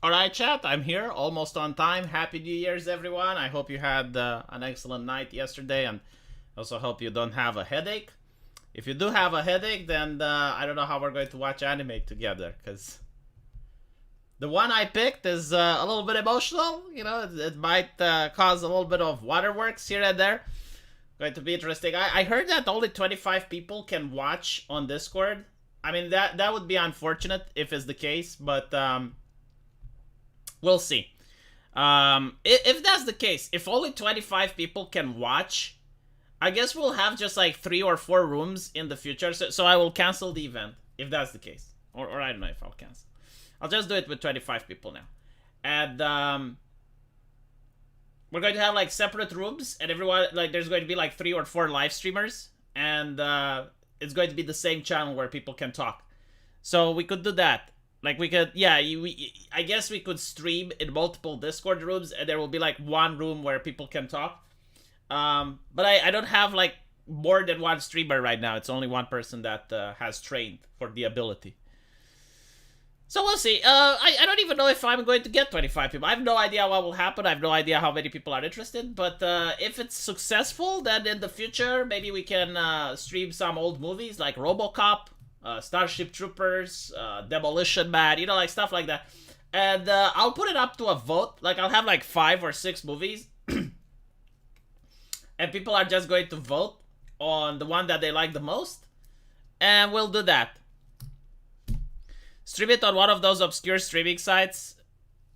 Alright, chat, I'm here, almost on time. Happy New Year's, everyone. I hope you had an excellent night yesterday, and also hope you don't have a headache. If you do have a headache, then I don't know how we're going to watch anime together, because the one I picked is a little bit emotional. You know, it might cause a little bit of waterworks here and there. Going to be interesting. I heard that only 25 people can watch on Discord. I mean, that would be unfortunate if it's the case, but we'll see. If that's the case, if only 25 people can watch, I guess we'll have just like 3 or 4 rooms in the future. So I will cancel the event if that's the case. Or I don't know if I'll cancel. I'll just do it with 25 people now. And we're going to have like separate rooms, and everyone, like, there's going to be like 3 or 4 live streamers, and it's going to be the same channel where people can talk. So we could do that. Like, we could, yeah, I guess we could stream in multiple Discord rooms, and there will be like one room where people can talk. But I don't have like more than one streamer right now. It's only one person that has trained for the ability. So we'll see. I don't even know if I'm going to get 25 people. I have no idea what will happen. I have no idea how many people are interested. But if it's successful, then in the future, maybe we can stream some old movies like RoboCop, Starship Troopers, Demolition Man, you know, like stuff like that. And I'll put it up to a vote. Like, I'll have like 5 or 6 movies. And people are just going to vote on the one that they like the most. And we'll do that. Stream it on one of those obscure streaming sites.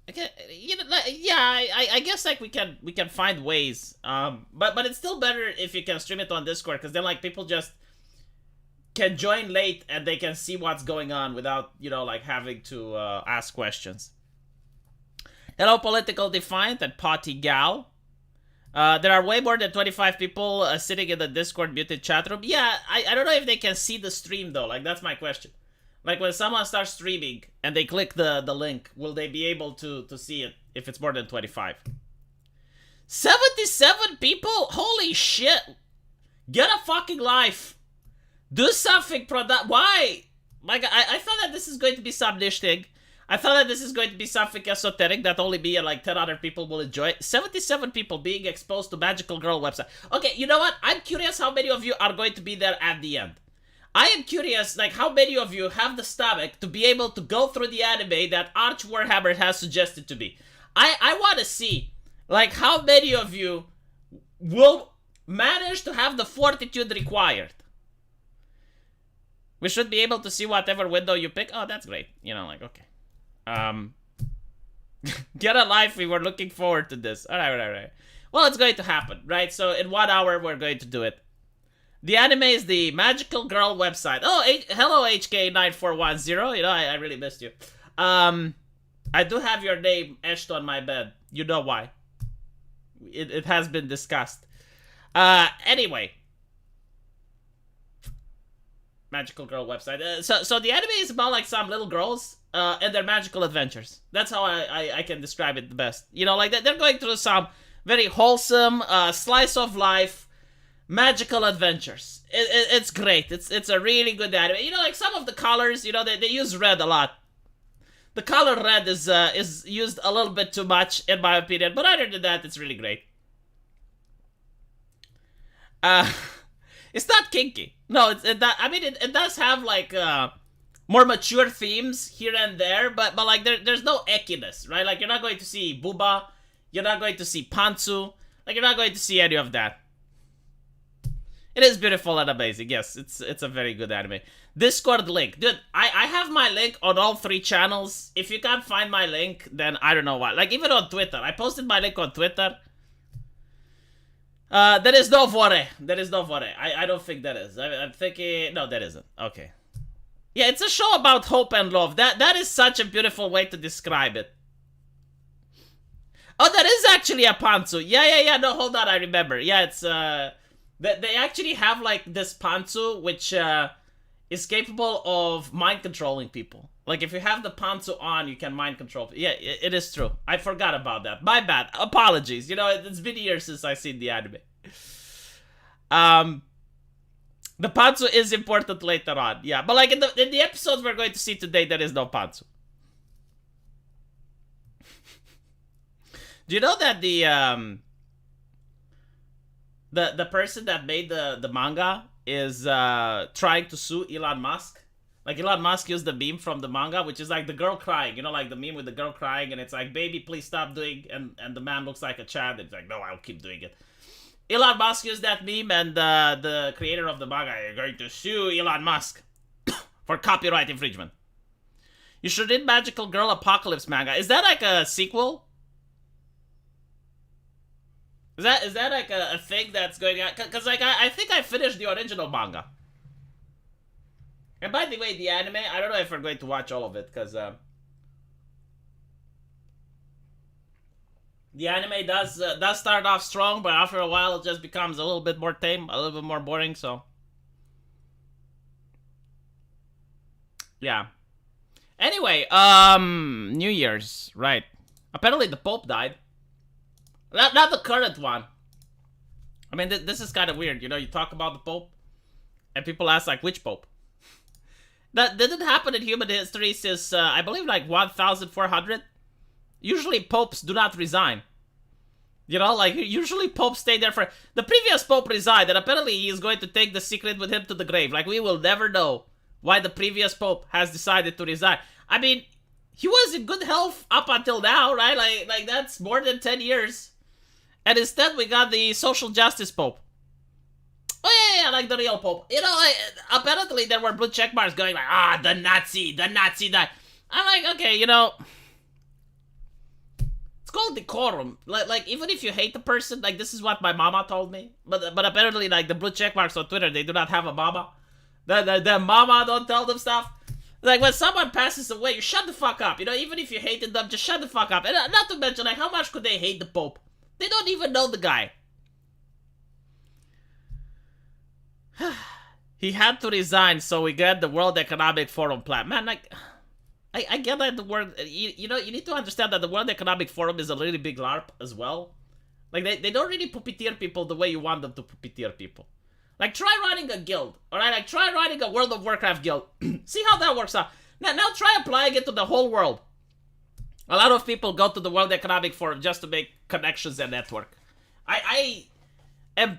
Okay, you know, yeah, I guess like we can find ways. But it's still better if you can stream it on Discord, because then like people just can join late and they can see what's going on without, you know, like having to ask questions. Hello, Political Defiant and Potty Gal. There are way more than 25 people sitting in the Discord muted chat room. Yeah, I don't know if they can see the stream though. Like, that's my question. Like, when someone starts streaming and they click the link, will they be able to see it if it's more than 25? 77 people? Holy shit! Get a fucking life! Do something Why? Like, I thought that this is going to be some niche thing. I thought that this is going to be something esoteric that only me and like 10 other people will enjoy. 77 people being exposed to Magical Girl website. Okay, you know what? I'm curious how many of you are going to be there at the end. I am curious, like, how many of you have the stomach to be able to go through the anime that Arch Warhammer has suggested to me. I want to see, like, how many of you will manage to have the fortitude required. We should be able to see whatever window you pick. Oh, that's great. You know, like, okay. Get a life. We were looking forward to this. Alright. Well, it's going to happen, right? So in 1 hour, we're going to do it. The anime is the Magical Girl website. Oh, hello HK9410. You know, I really missed you. I do have your name etched on my bed. You know why. It has been discussed. Anyway. Magical Girl website. So the anime is about like some little girls and their magical adventures. That's how I can describe it the best. You know, like they're going through some very wholesome slice of life magical adventures. It's great. It's a really good anime. You know, like some of the colors, you know, they use red a lot. The color red is used a little bit too much, in my opinion. But other than that, it's really great. It's not kinky. No, I mean, it does have like more mature themes here and there, but like there's no eckiness, right? Like, you're not going to see booba, you're not going to see pantsu, like, you're not going to see any of that. It is beautiful and amazing. Yes, it's a very good anime. Discord link. Dude, I have my link on all 3 channels. If you can't find my link, then I don't know why. Like, even on Twitter. I posted my link on Twitter. There is no Vore. There is no Vore. I don't think that is. I'm thinking... No, that isn't. Okay. Yeah, it's a show about hope and love. That is such a beautiful way to describe it. Oh, that is actually a pantsu. Yeah. No, hold on. I remember. Yeah, it's... They actually have, like, this pantsu, which is capable of mind controlling people. Like, if you have the pantsu on, you can mind control. Yeah, it is true. I forgot about that. My bad. Apologies. You know, it's been years since I've seen the anime. The pantsu is important later on. Yeah, but like in the episodes we're going to see today, there is no pantsu. Do you know that the person that made the manga is trying to sue Elon Musk? Like, Elon Musk used the meme from the manga, which is like the girl crying, you know, like the meme with the girl crying, and it's like, baby, please stop doing, and the man looks like a child, and it's like, no, I'll keep doing it. Elon Musk used that meme, and the creator of the manga is going to sue Elon Musk for copyright infringement. You should read Magical Girl Apocalypse manga. Is that like a sequel? Is that like a thing that's going on? Because like I think I finished the original manga. And by the way, the anime, I don't know if we're going to watch all of it, because the anime does start off strong, but after a while it just becomes a little bit more tame, a little bit more boring, so... Yeah. Anyway, New Year's, right. Apparently the Pope died. Not the current one. I mean, this is kind of weird, you know, you talk about the Pope, and people ask, like, which Pope? That didn't happen in human history since, I believe, like, 1400. Usually popes do not resign. You know, like, usually popes stay there for... The previous pope resigned, and apparently he is going to take the secret with him to the grave. Like, we will never know why the previous pope has decided to resign. I mean, he was in good health up until now, right? Like that's more than 10 years. And instead we got the social justice pope. Oh yeah, like the real pope. You know, apparently there were blue check marks going like, the Nazi died. I'm like, okay, you know, it's called decorum. Like even if you hate the person, like this is what my mama told me. But apparently, like the blue check marks on Twitter, they do not have a mama. The mama don't tell them stuff. Like when someone passes away, you shut the fuck up. You know, even if you hated them, just shut the fuck up. And not to mention, like, how much could they hate the Pope? They don't even know the guy. He had to resign, so we get the World Economic Forum plan. Man, like, I get that the word, you know, you need to understand that the World Economic Forum is a really big LARP as well. Like, they don't really puppeteer people the way you want them to puppeteer people. Like, try running a guild, alright? Like, try running a World of Warcraft guild. See how that works out. Now try applying it to the whole world. A lot of people go to the World Economic Forum just to make connections and network. I am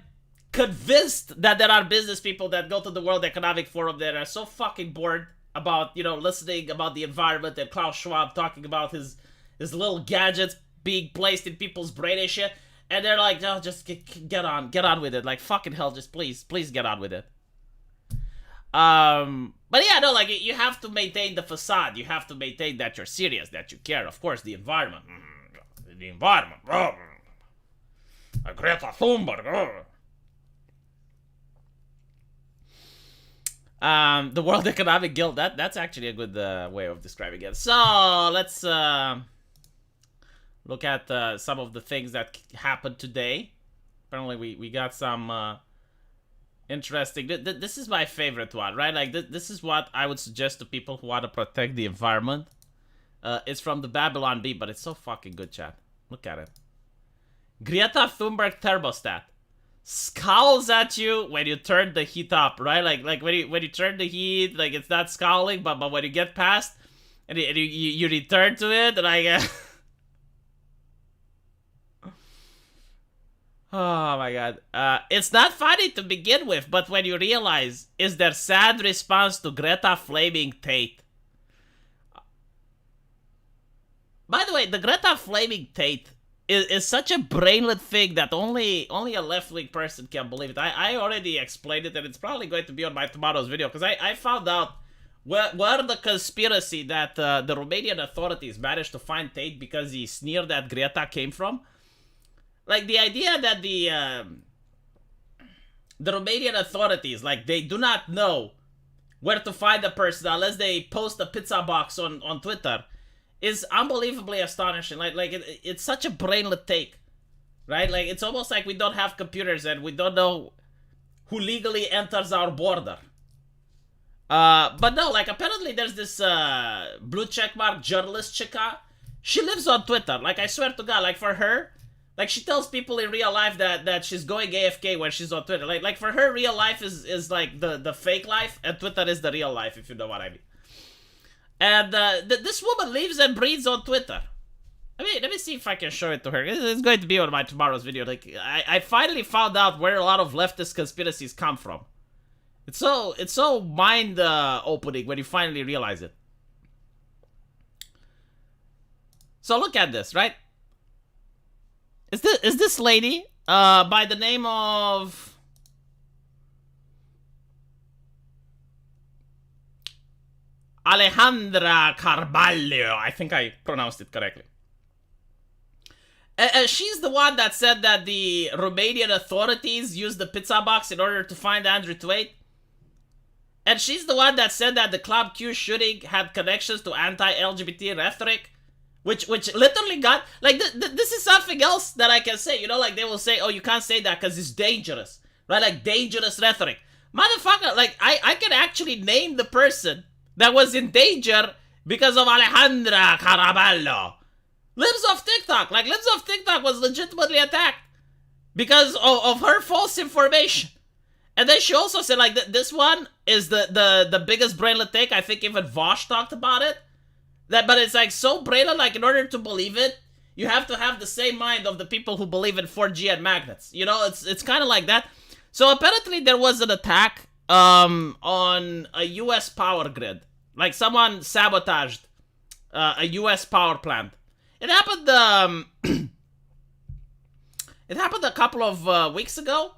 convinced that there are business people that go to the World Economic Forum that are so fucking bored about, you know, listening about the environment and Klaus Schwab talking about his little gadgets being placed in people's brain and shit. And they're like, no, just get on with it. Like, fucking hell, just please get on with it. But yeah, no, like, you have to maintain the facade. You have to maintain that you're serious, that you care. Of course, the environment. The environment. Greta Thunberg. The World Economic Guild, that's actually a good way of describing it. So, let's look at some of the things that happened today. Apparently, we got some interesting... This is my favorite one, right? Like, this is what I would suggest to people who want to protect the environment. It's from the Babylon Bee, but it's so fucking good, chat. Look at it. Greta Thunberg thermostat scowls at you when you turn the heat up, right? Like when you turn the heat, like, it's not scowling, but when you get past and you return to it, like... Oh my god. It's not funny to begin with, but when you realize, is their sad response to Greta flaming Tate. By the way, the Greta flaming Tate is such a brainlet thing that only a left-wing person can believe it. I already explained it, and it's probably going to be on my tomorrow's video, because I found out where the conspiracy that the Romanian authorities managed to find Tate because he sneered at Greta came from. Like, the idea that the Romanian authorities, like, they do not know where to find a person unless they post a pizza box on Twitter is unbelievably astonishing. Like it's such a brainlet take, right? Like, it's almost like we don't have computers and we don't know who legally enters our border. But no, like, apparently there's this blue checkmark journalist chica. She lives on Twitter. Like, I swear to God, like, for her... Like, she tells people in real life that she's going AFK when she's on Twitter. Like for her, real life is like the fake life, and Twitter is the real life, if you know what I mean. And this woman lives and breathes on Twitter. Let me see if I can show it to her. It's going to be on my tomorrow's video. Like, I finally found out where a lot of leftist conspiracies come from. It's so mind opening when you finally realize it. So look at this, right? Is this lady by the name of Alejandra Carvalho? I think I pronounced it correctly. She's the one that said that the Romanian authorities used the pizza box in order to find Andrew Tate. And she's the one that said that the Club Q shooting had connections to anti-LGBT rhetoric. Which literally got... Like, this is something else that I can say. You know, like, they will say, oh, you can't say that because it's dangerous. Right? Like, dangerous rhetoric. Motherfucker, like, I can actually name the person that was in danger because of Alejandra Caraballo. Libs of TikTok. Like, Libs of TikTok was legitimately attacked because of her false information. And then she also said, like, this one is the biggest brainlet take. I think even Vosh talked about it. But it's, like, so brainlet, like, in order to believe it, you have to have the same mind of the people who believe in 4G and magnets. You know, it's kind of like that. So, apparently, there was an attack on a U.S. power grid. Like, someone sabotaged a U.S. power plant. It happened, it happened a couple of weeks ago,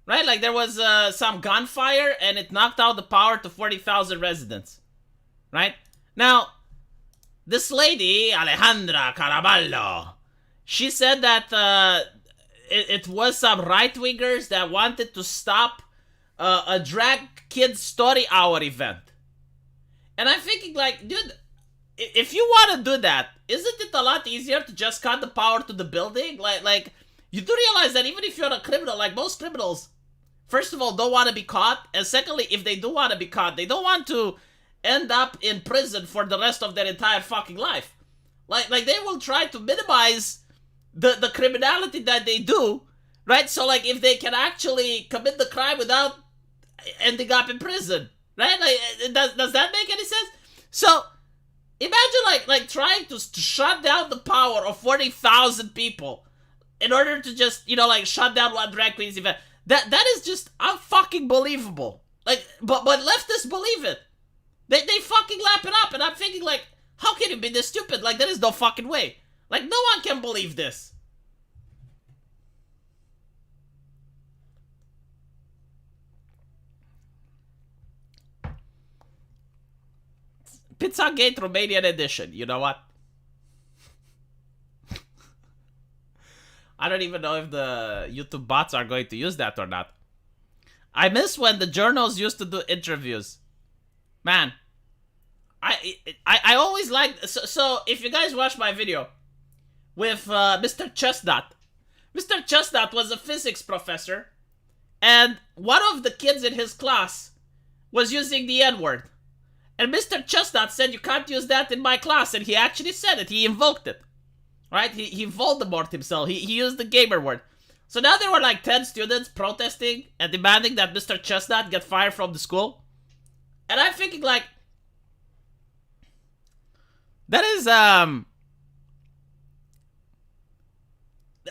right? Like, there was some gunfire, and it knocked out the power to 40,000 residents, right? Now, this lady, Alejandra Caraballo, she said that it was some right-wingers that wanted to stop a drag kids story hour event. And I'm thinking, like, dude, if you want to do that, isn't it a lot easier to just cut the power to the building? Like, you do realize that even if you're a criminal, like most criminals, first of all, don't want to be caught. And secondly, if they do want to be caught, they don't want to end up in prison for the rest of their entire fucking life. Like they will try to minimize the criminality that they do, right? So, like, if they can actually commit the crime without ending up in prison, right? Like, does that make any sense? So, imagine, like trying to shut down the power of 40,000 people in order to just, you know, like, shut down one drag queen's event. That is just unfucking believable. Like, but leftists believe it. They fucking lap it up, and I'm thinking, like, how can you be this stupid? Like, there is no fucking way. Like, no one can believe this. Pizzagate Romanian edition, you know what? I don't even know if the YouTube bots are going to use that or not. I miss when the journals used to do interviews. Man, I always liked... So if you guys watch my video with Mr. Chestnut. Mr. Chestnut was a physics professor, and one of the kids in his class was using the N-word. And Mr. Chestnut said, you can't use that in my class, and he actually said it. He invoked it. Right? He Voldemort himself. He used the gamer word. So now there were like 10 students protesting and demanding that Mr. Chestnut get fired from the school. And I'm thinking, like, that is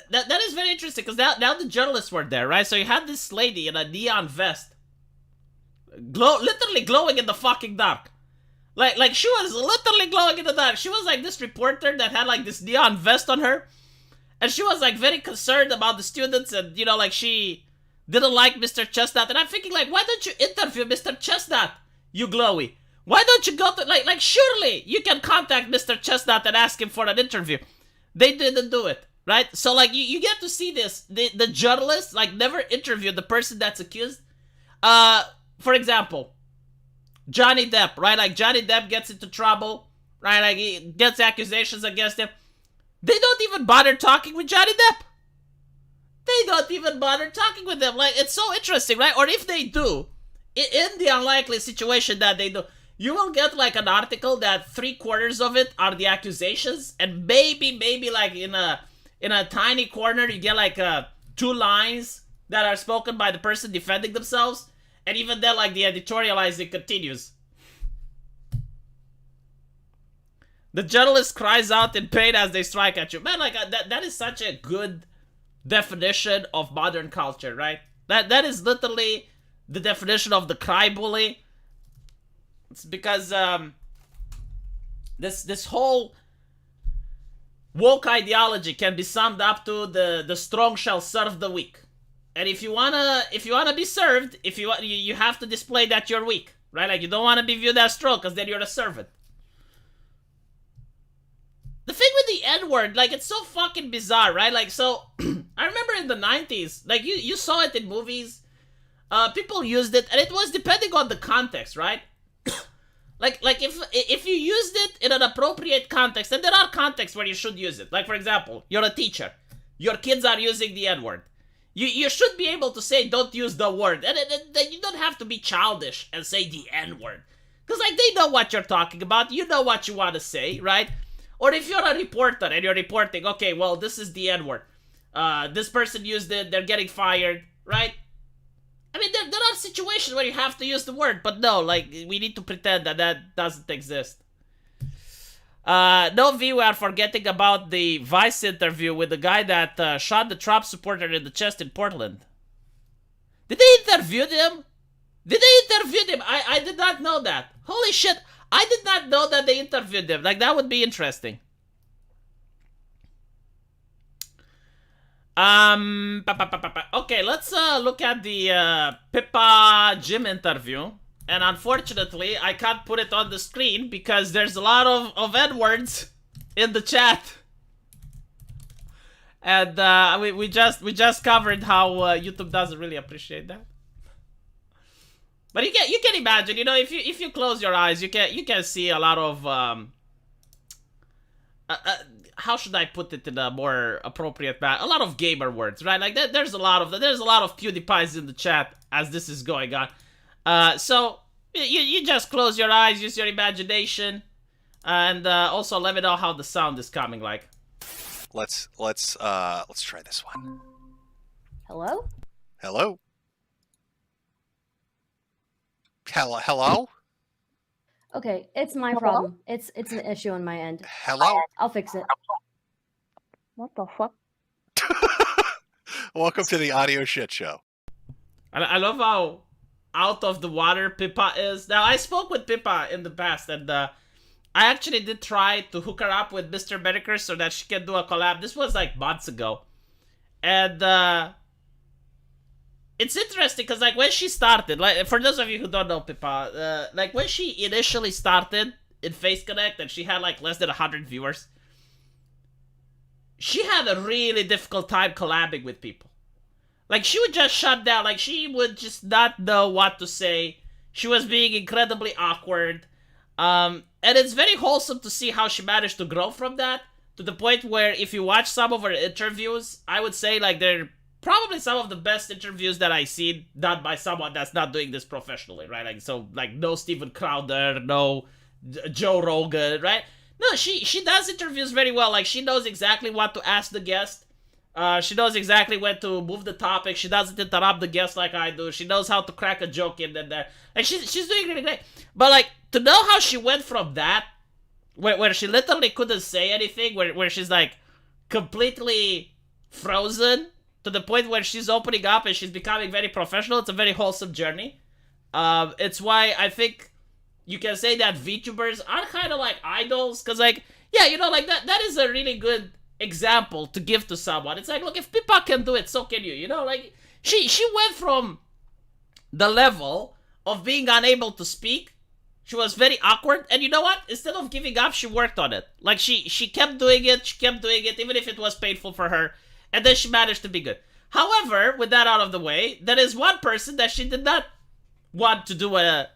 that is very interesting, because now the journalists were there, right? So you had this lady in a neon vest, literally glowing in the fucking dark. Like she was literally glowing in the dark. She was like this reporter that had like this neon vest on her, and she was like very concerned about the students, and, you know, like, she didn't like Mr. Chestnut. And I'm thinking, like, why don't you interview Mr. Chestnut, you glowy? Why don't you go to, like surely you can contact Mr. Chestnut and ask him for an interview. They didn't do it, right? So, like, you get to see this. The journalists, like, never interviewed the person that's accused. For example, Johnny Depp, right? Like, Johnny Depp gets into trouble, right? Like, he gets accusations against him. They don't even bother talking with Johnny Depp. They don't even bother talking with him. Like, it's so interesting, right? Or if they do, in the unlikely situation that they do, you will get, like, an article that 3/4 of it are the accusations, and maybe like in a tiny corner you get like 2 lines that are spoken by the person defending themselves, and even then, like, the editorializing continues. The journalist cries out in pain as they strike at you. Man, like, that is such a good definition of modern culture, right? That is literally the definition of the cry bully. It's because, this whole woke ideology can be summed up to the strong shall serve the weak. And if you wanna be served, you have to display that you're weak, right? Like, you don't want to be viewed as strong, because then you're a servant. The thing with the N-word, like, it's so fucking bizarre, right? Like, so, I remember in the 90s, like, you saw it in movies, people used it, and it was depending on the context, right? like, if you used it in an appropriate context, and there are contexts where you should use it. Like, for example, you're a teacher. Your kids are using the N-word. You should be able to say, don't use the word. And you don't have to be childish and say the N-word. Because, like, they know what you're talking about. You know what you want to say, right? Or if you're a reporter and you're reporting, okay, well, this is the N-word. This person used it, they're getting fired, right? I mean, there are situations where you have to use the word, but no, like, we need to pretend that doesn't exist. No, V, we are forgetting about the Vice interview with the guy that shot the Trump supporter in the chest in Portland. Did they interview him? I did not know that. Holy shit, I did not know that they interviewed him. Like, that would be interesting. Okay, let's look at the Pippa Jim interview. And unfortunately, I can't put it on the screen because there's a lot of N-words in the chat. And we just covered how YouTube doesn't really appreciate that. But you can imagine, you know, if you close your eyes, you can see a lot of how should I put it in a more appropriate manner? A lot of gamer words, right? Like there's a lot of PewDiePies in the chat as this is going on. So you just close your eyes, use your imagination, and also let me know how the sound is coming like. Let's try this one. Hello? Hello? Hello? Okay, it's my problem. It's an issue on my end. Hello? I'll fix it. What the fuck? Welcome to the audio shit show. I love how out of the water Pippa is. Now, I spoke with Pippa in the past, and I actually did try to hook her up with Mr. Metokur so that she can do a collab. This was like months ago. And it's interesting because, like, when she started, like, for those of you who don't know Pippa, like, when she initially started in Face Connect and she had, like, less than 100 viewers, she had a really difficult time collabing with people. Like, she would just shut down. Like, she would just not know what to say. She was being incredibly awkward. And it's very wholesome to see how she managed to grow from that to the point where if you watch some of her interviews, I would say, like, they're probably some of the best interviews that I've seen done by someone that's not doing this professionally, right? Like, so, like, no Steven Crowder, no Joe Rogan, right? No, she does interviews very well. Like, she knows exactly what to ask the guest. She knows exactly when to move the topic. She doesn't interrupt the guest like I do. She knows how to crack a joke in there. And she's doing really great. But, like, to know how she went from that, where she literally couldn't say anything, where she's, like, completely frozen, to the point where she's opening up and she's becoming very professional, it's a very wholesome journey. It's why I think you can say that VTubers are kind of like idols, because, like, yeah, you know, like, that is a really good example to give to someone. It's like, look, if Pippa can do it, so can you, you know? Like, she went from the level of being unable to speak, she was very awkward, and you know what? Instead of giving up, she worked on it. Like, she kept doing it, even if it was painful for her, and then she managed to be good. However, with that out of the way, there is one person that she did not want to do a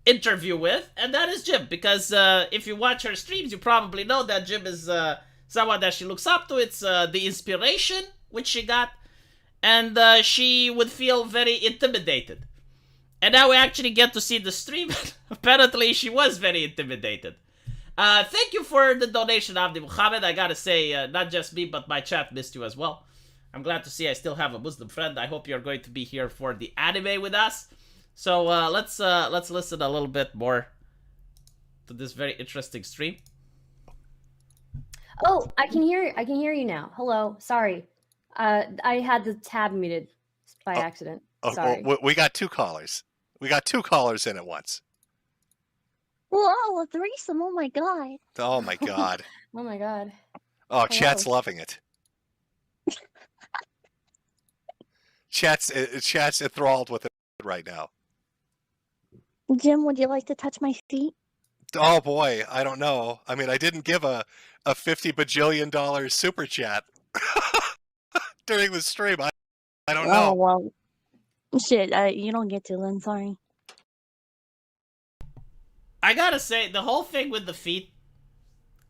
interview with, and that is Jim. Because if you watch her streams, you probably know that Jim is someone that she looks up to. It's the inspiration which she got, and she would feel very intimidated. And now we actually get to see the stream. Apparently, she was very intimidated. Thank you for the donation, Abdi Muhammad. I gotta say, not just me, but my chat missed you as well. I'm glad to see I still have a Muslim friend. I hope you're going to be here for the anime with us. So let's listen a little bit more to this very interesting stream. Oh, I can hear you now. Hello. Sorry. I had the tab muted by Oh, accident. Oh, Sorry. we got 2 callers. We got 2 callers in at once. Whoa, a threesome! Oh my god. Oh my god. Oh my god. Oh, Hello. chat's loving it. Chat's enthralled with it right now. Jim, would you like to touch my feet? Oh boy, I don't know. I mean, I didn't give a $50 bajillion super chat during the stream. I don't Oh know. well, shit. You don't get to then. Sorry. I gotta say, the whole thing with the feet,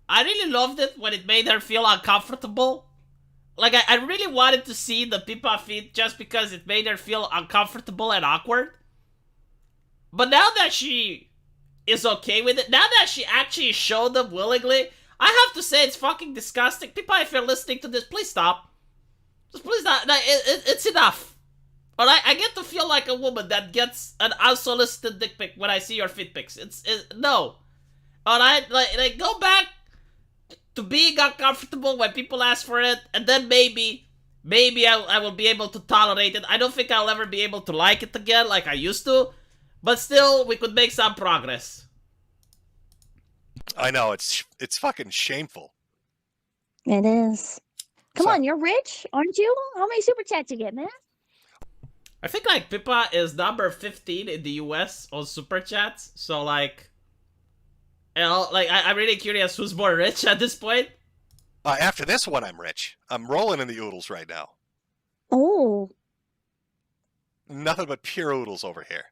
I really loved it when it made her feel uncomfortable. Like, I really wanted to see the Pippa feet just because it made her feel uncomfortable and awkward. But now that she is okay with it, now that she actually showed them willingly, I have to say it's fucking disgusting. Pippa, if you're listening to this, please stop. Just please not. It's enough. Alright, I get to feel like a woman that gets an unsolicited dick pic when I see your feet pics. No. Alright, like go back to being uncomfortable when people ask for it, and then maybe I will be able to tolerate it. I don't think I'll ever be able to like it again like I used to, but still, we could make some progress. I know, it's fucking shameful. It is. Come So- on, you're rich, aren't you? How many super chats you get, man? I think, like, Pippa is number 15 in the US on Super Chats, so, like... You know, like, I'm really curious who's more rich at this point. After this one, I'm rich. I'm rolling in the oodles right now. Oh, Nothing but pure oodles over here.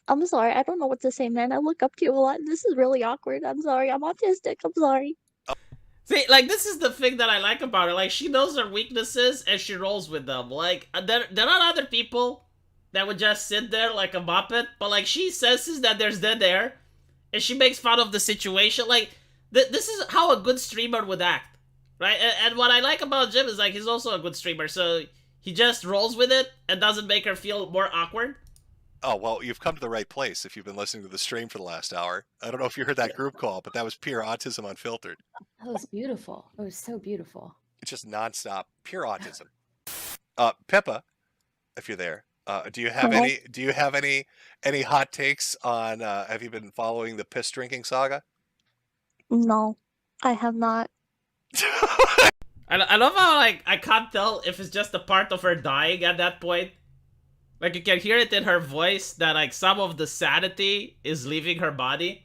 I'm sorry. I don't know what to say, man. I look up to you a lot. This is really awkward. I'm sorry. I'm autistic. I'm sorry. See, like, this is the thing that I like about her. Like, she knows her weaknesses and she rolls with them. Like, there are not other people that would just sit there like a muppet, but, like, she senses that there's dead air and she makes fun of the situation. Like, this is how a good streamer would act, right? And what I like about Jim is, like, he's also a good streamer, so he just rolls with it and doesn't make her feel more awkward. Oh, well, you've come to the right place if you've been listening to the stream for the last hour. I don't know if you heard that group call, but that was pure autism unfiltered. That was beautiful. It was so beautiful. It's just nonstop, pure autism. Pippa, if you're there, do you have any hot takes on? Have you been following the piss drinking saga? No, I have not. I love how, like, I can't tell if it's just a part of her dying at that point. Like, you can hear it in her voice that, like, some of the sanity is leaving her body.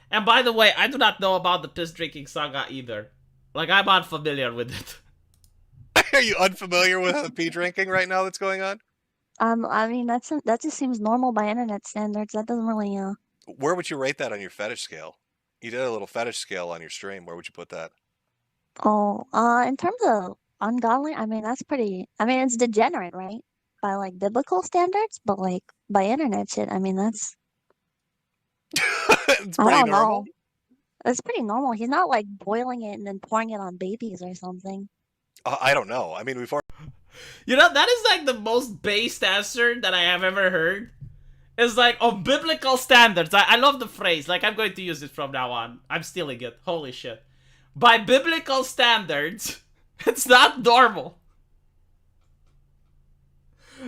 And by the way, I do not know about the piss drinking saga either. Like, I'm unfamiliar with it. Are you unfamiliar with the pee drinking right now that's going on? I mean, that just seems normal by internet standards. That doesn't really, Where would you rate that on your fetish scale? You did a little fetish scale on your stream. Where would you put that? Oh, in terms of ungodly, I mean, that's pretty, I mean, it's degenerate, right? By, like, biblical standards, but, like, by internet shit, I mean, that's, It's I pretty don't normal. know. It's pretty normal. He's not, like, boiling it and then pouring it on babies or something. I don't know. I mean, we've already. You know, that is, like, the most based answer that I have ever heard. It's like, on biblical standards. I love the phrase. Like, I'm going to use it from now on. I'm stealing it. Holy shit. By biblical standards, it's not normal.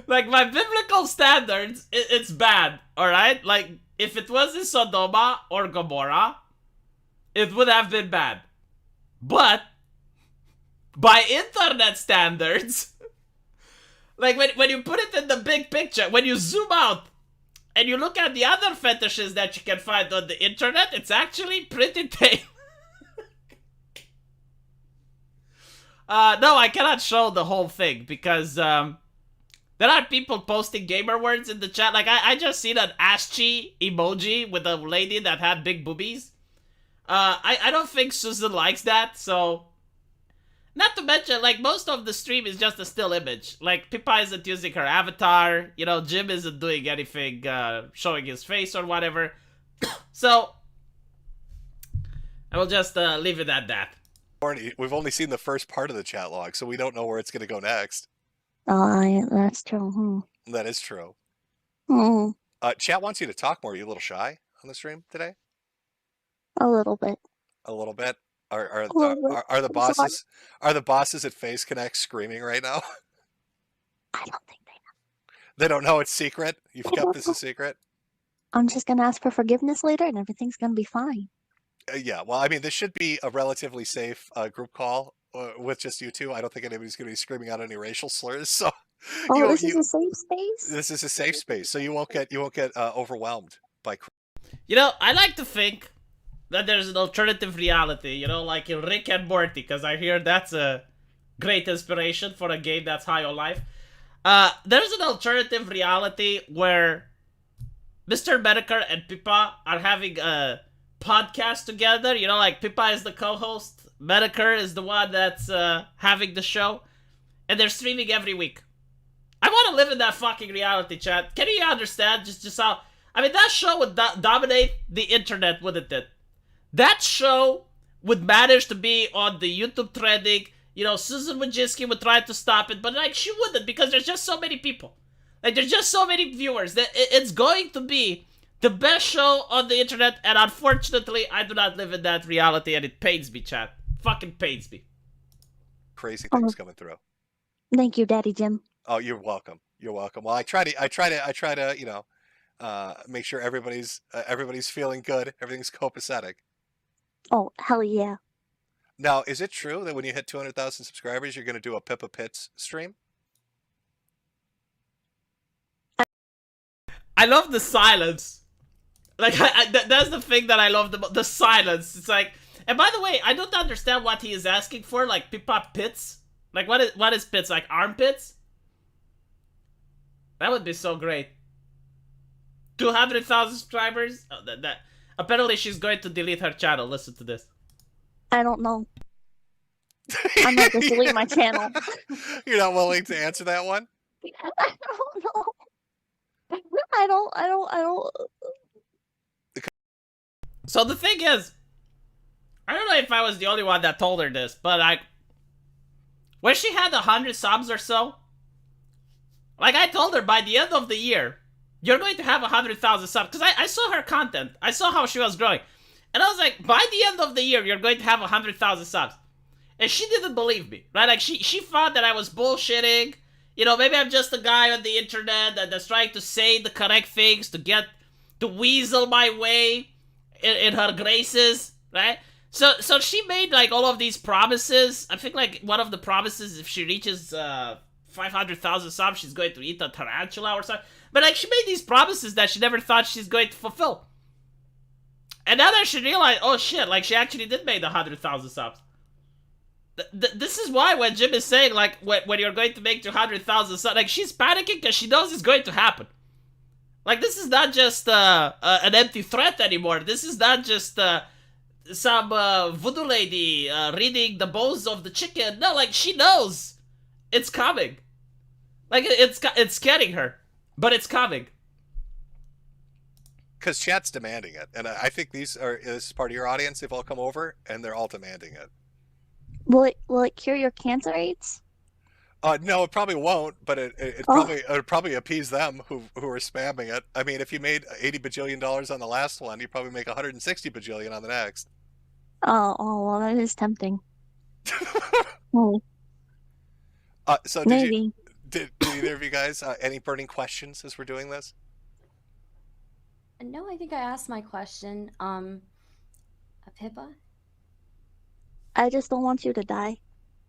Like, by biblical standards, it's bad, alright? Like, if it was in Sodoma or Gomorrah, it would have been bad. But, by internet standards, like, when you put it in the big picture, when you zoom out, and you look at the other fetishes that you can find on the internet, it's actually pretty tame. No, I cannot show the whole thing, because, there are people posting gamer words in the chat. Like, I just seen an aschi emoji with a lady that had big boobies. I don't think Susan likes that, so... Not to mention, like, most of the stream is just a still image. Like, Pippa isn't using her avatar. You know, Jim isn't doing anything, showing his face or whatever. So, I will just leave it at that. We've only seen the first part of the chat log, so we don't know where it's going to go next. That's true. That is true. Hmm. Chat wants you to talk more. Are you a little shy on the stream today? A little bit. A little bit. Are A little bit. are the It's a lot. bosses at Face Connect screaming right now? I don't think they They don't know it's secret. You've know. I kept don't this know. a secret. I'm just gonna ask for forgiveness later, and everything's gonna be fine. Yeah. Well, I mean, this should be a relatively safe group call with just you two. I don't think anybody's going to be screaming out any racial slurs. So Oh, this is a safe space. this is a safe space, so you won't get overwhelmed by. You know, I like to think that there's an alternative reality, you know, like in Rick and Morty, because I hear that's a great inspiration for a game that's high on life. There's an alternative reality where Mr. Metokur and Pippa are having a podcast together. You know, like Pippa is the co-host, Metokur is the one that's having the show, and they're streaming every week. I want to live in that fucking reality, chat. Can you understand just how... I mean, that show would dominate the internet, wouldn't it? That show would manage to be on the YouTube trending. You know, Susan Wojcicki would try to stop it, but like she wouldn't, because there's just so many people. Like there's just so many viewers that it's going to be the best show on the internet, and unfortunately, I do not live in that reality, and it pains me, chat. Fucking pains me. Crazy things coming through. Thank you, Daddy Jim. Oh, you're welcome. You're welcome. Well, I try to, you know, make sure everybody's feeling good. Everything's copacetic. Oh, hell yeah. Now, is it true that when you hit 200,000 subscribers, you're going to do a Pippa Pits stream? I love the silence. Like, that's the thing that I love the silence. It's like, and by the way, I don't understand what he is asking for. Like, Pippa Pits? Like, what is pits? Like, armpits? That would be so great. 200,000 subscribers? Oh, that. Apparently, she's going to delete her channel. Listen to this. I don't know. I'm not gonna delete my channel. You're not willing to answer that one? I don't know. I don't. So the thing is, I don't know if I was the only one that told her this, but when she had 100 subs or so, like I told her by the end of the year, you're going to have 100,000 subs, because I saw her content, I saw how she was growing, and I was like, by the end of the year, you're going to have 100,000 subs, and she didn't believe me, right? Like she thought that I was bullshitting. You know, maybe I'm just a guy on the internet that's trying to say the correct things to weasel my way in her graces, right? So she made like all of these promises. I think like one of the promises, if she reaches 500,000 subs, she's going to eat a tarantula or something. But like she made these promises that she never thought she's going to fulfill. And now that she realized, oh shit, like she actually did make 100,000 subs. This is why when Jim is saying like when you're going to make 200,000 subs, like she's panicking because she knows it's going to happen. Like this is not just an empty threat anymore. This is not just some voodoo lady reading the bones of the chicken. No, like she knows it's coming. Like it's scaring her, but it's coming. Because chat's demanding it, and I think this is part of your audience. They've all come over and they're all demanding it. Will it cure your cancer rates? No, it probably won't, but it probably appease them who are spamming it. I mean, if you made $80 bajillion on the last one, you probably make 160 bajillion on the next. Oh, well, that is tempting. Oh, So maybe. did either of you guys any burning questions as we're doing this? No, I think I asked my question. Pippa? I just don't want you to die.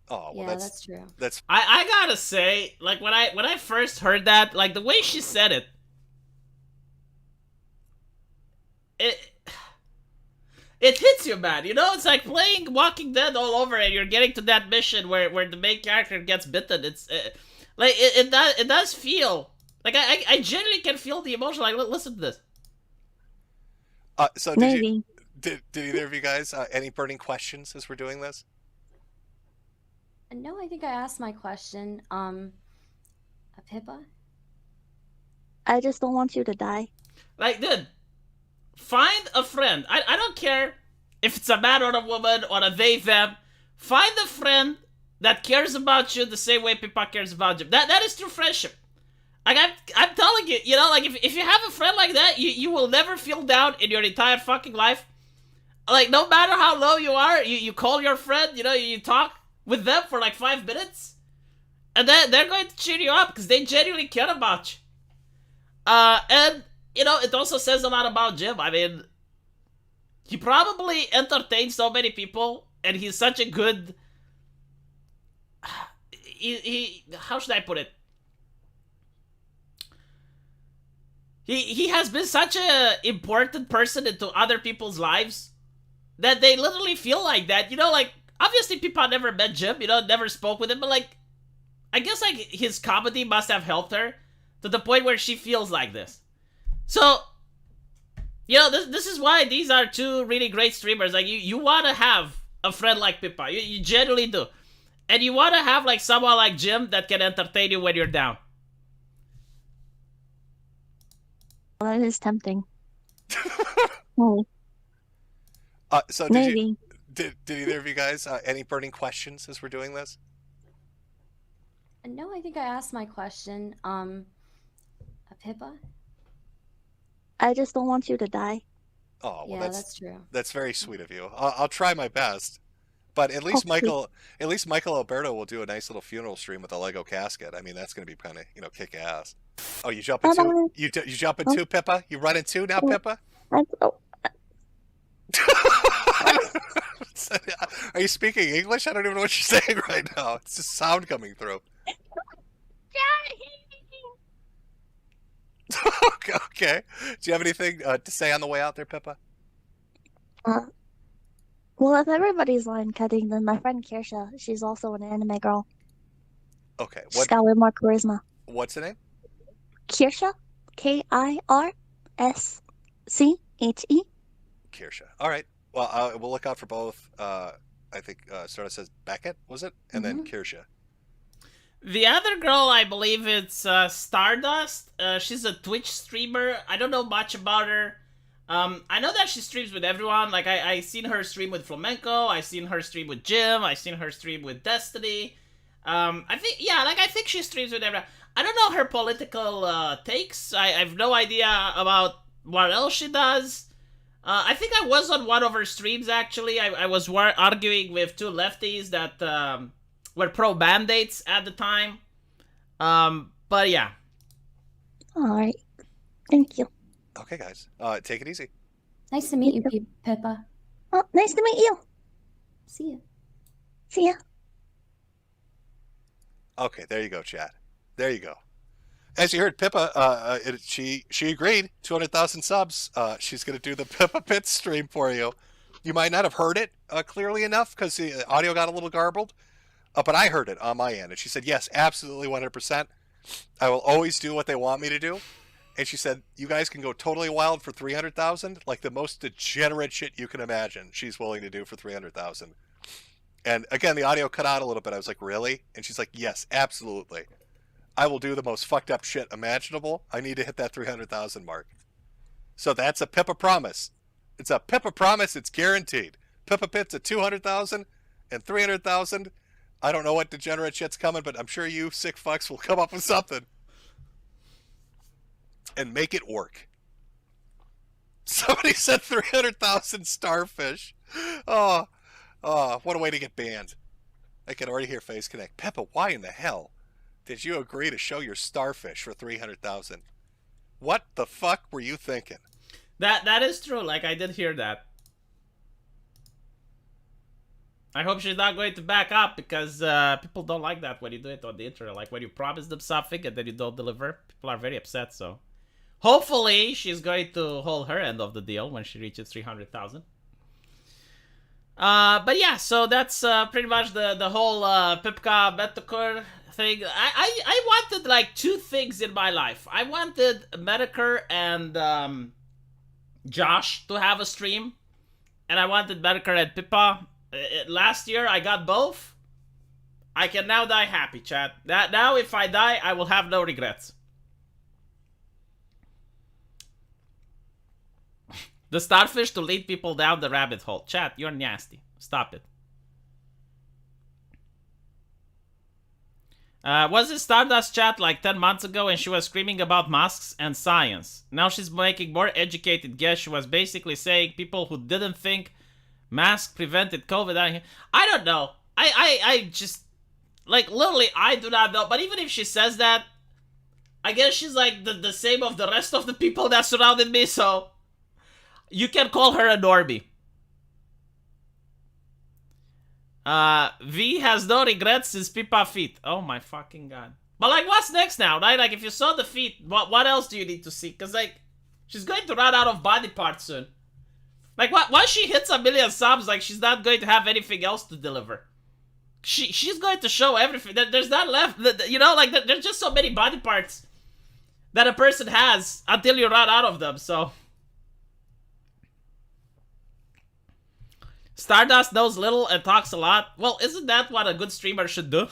Oh, well, Yeah, that's true. That's I gotta say, like when I first heard that, like the way she said it, it hits you, man. You know, it's like playing Walking Dead all over, and you're getting to that mission where the main character gets bitten. It's like it does feel like I genuinely can feel the emotion. Like listen to this. so Maybe. Did either of you guys any burning questions as we're doing this? No, I think I asked my question. Pippa? I just don't want you to die. Like, dude, find a friend. I don't care if it's a man or a woman or a they, them. Find a friend that cares about you the same way Pippa cares about you. That is true friendship. Like, I'm telling you, you know, like, if you have a friend like that, you will never feel down in your entire fucking life. Like, no matter how low you are, you call your friend, you talk with them for like 5 minutes, and then they're going to cheer you up because they genuinely care about you. And, it also says a lot about Jim. I mean, he probably entertains so many people, and he's such a good... How should I put it? He has been such a important person into other people's lives that they literally feel like that. Like, obviously Pippa never met Jim, never spoke with him, but like, I guess like his comedy must have helped her to the point where she feels like this. So, this is why these are two really great streamers. Like, you want to have a friend like Pippa. You genuinely do. And you want to have like someone like Jim that can entertain you when you're down. That is tempting. Oh, So maybe. did either of you guys any burning questions as we're doing this? No, I think I asked my question. Pippa? Uh, I just don't want you to die. Oh, well, Yeah, that's true. that's very sweet of you. I'll try my best. But at least Okay. Michael Alberto will do a nice little funeral stream with a Lego casket. I mean, that's going to be kind of kick ass. Oh, you jump into Bye-bye. you jump Oh, into Pippa. You run into now, oh, Pippa. oh. Are you speaking English? I don't even know what you're saying right now. It's just sound coming through. Okay. Do you have anything to say on the way out there, Pippa? Uh, well, if everybody's line cutting, then my friend Kirsha, she's also an anime girl. Okay. She's got way more charisma. What's the name? Kirsha, Kirsche. Kirsha. All right. Well, we'll look out for both. I think Sarah says Beckett, was it? And then Kirsha. The other girl, I believe it's Stardust. She's a Twitch streamer. I don't know much about her. I know that she streams with everyone. Like, I seen her stream with Flamenco. I seen her stream with Jim. I seen her stream with Destiny. I think she streams with everyone. I don't know her political takes. I have no idea about what else she does. I think I was on one of her streams, actually. I was arguing with two lefties that were pro-Band-Aids at the time. But yeah. All right. Thank you. Okay, guys. Take it easy. Nice to meet you, Pippa. Oh, nice to meet you. See ya. See ya. Okay, there you go, Chad. There you go. As you heard, Pippa, she agreed. 200,000 subs. She's going to do the Pippa Pit stream for you. You might not have heard it clearly enough because the audio got a little garbled, but I heard it on my end. And she said, yes, absolutely 100%. I will always do what they want me to do. And she said, you guys can go totally wild for 300,000, like the most degenerate shit you can imagine. She's willing to do for 300,000. And again, the audio cut out a little bit. I was like, really? And she's like, yes, absolutely. I will do the most fucked up shit imaginable. I need to hit that 300,000 mark. So that's a Pippa promise. It's a Pippa promise. It's guaranteed. Pippa Pit's at 200,000 and 300,000. I don't know what degenerate shit's coming, but I'm sure you sick fucks will come up with something. And make it work. Somebody said 300,000 starfish. Oh, what a way to get banned. I can already hear Face Connect. Pippa, why in the hell did you agree to show your starfish for 300,000? What the fuck were you thinking? That is true. Like, I did hear that. I hope she's not going to back up because people don't like that when you do it on the internet. Like, when you promise them something and then you don't deliver, people are very upset, so... Hopefully, she's going to hold her end of the deal when she reaches 300,000. But yeah, so that's pretty much the whole Pipka Metokur thing. I wanted like two things in my life. I wanted Metokur and Josh to have a stream, and I wanted Metokur and Pippa. Last year I got both. I can now die happy, chat. Now if I die, I will have no regrets. The starfish to lead people down the rabbit hole. Chat, you're nasty. Stop it. Was it Stardust chat like 10 months ago and she was screaming about masks and science? Now she's making more educated guess. She was basically saying people who didn't think Mask prevented COVID out here. I don't know. I just, like, literally, I do not know. But even if she says that, I guess she's like the same of the rest of the people that surrounded me, so you can call her a normie. V has no regrets since Pippa feet. Oh my fucking god. But like, what's next now, right? Like, if you saw the feet, what else do you need to see? Because, like, she's going to run out of body parts soon. Like, once she hits 1 million subs, like, she's not going to have anything else to deliver. She's going to show everything. There's not left, you know, like, there's just so many body parts that a person has until you run out of them, so. Stardust knows little and talks a lot. Well, isn't that what a good streamer should do?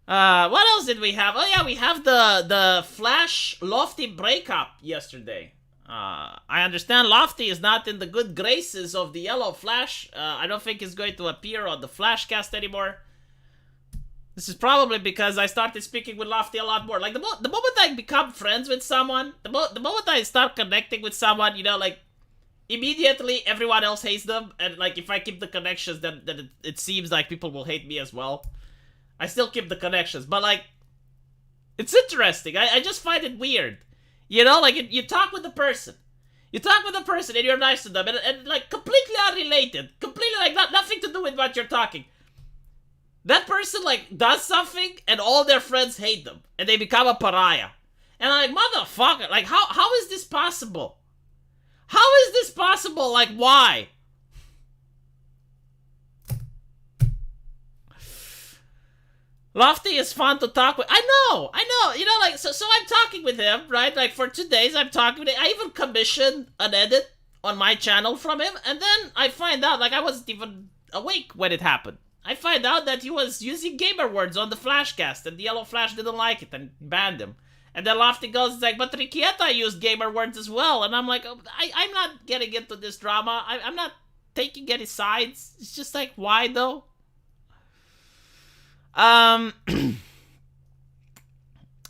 What else did we have? Oh yeah, we have the Flash Lofty breakup yesterday. I understand Lofty is not in the good graces of the Yellow Flash. I don't think he's going to appear on the Flashcast anymore. This is probably because I started speaking with Lofty a lot more. Like, the moment I become friends with someone, the moment I start connecting with someone, you know, like, immediately everyone else hates them. And, like, if I keep the connections, then it seems like people will hate me as well. I still keep the connections, but, like, it's interesting. I just find it weird. You know, like, you talk with the person. You talk with the person and you're nice to them, and like, completely unrelated. Completely, like, nothing to do with what you're talking. That person, like, does something, and all their friends hate them. And they become a pariah. And I'm like, motherfucker, like, how is this possible? How is this possible? Like, why? Lofty is fun to talk with. I know. You know, like, so I'm talking with him, right? Like, for 2 days, I'm talking with him. I even commissioned an edit on my channel from him. And then I find out, like, I wasn't even awake when it happened. I find out that he was using gamer words on the Flashcast, and the Yellow Flash didn't like it and banned him. And then Lofty goes, like, but Rikieta used gamer words as well. And I'm like, oh, I'm not getting into this drama. I'm not taking any sides. It's just like, why though?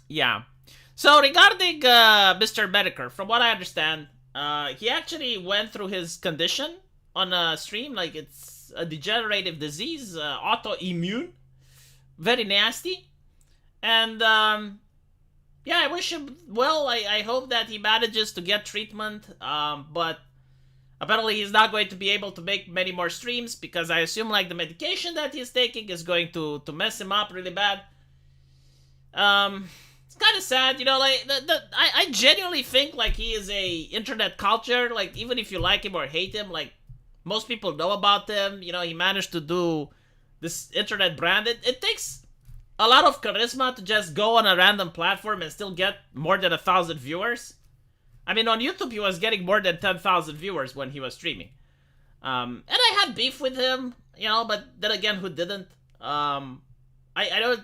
Yeah. So regarding Mr. Metokur, from what I understand, he actually went through his condition on a stream. Like, it's a degenerative disease, autoimmune, very nasty. And yeah, I wish him well. I hope that he manages to get treatment. But apparently he's not going to be able to make many more streams because I assume, like, the medication that he's taking is going to mess him up really bad. It's kind of sad, you know, like, I genuinely think, like, he is a internet culture. Like, even if you like him or hate him, like, most people know about him. You know, he managed to do this internet brand. It takes a lot of charisma to just go on a random platform and still get more than 1,000 viewers. I mean, on YouTube, he was getting more than 10,000 viewers when he was streaming. And I had beef with him, you know, but then again, who didn't? I don't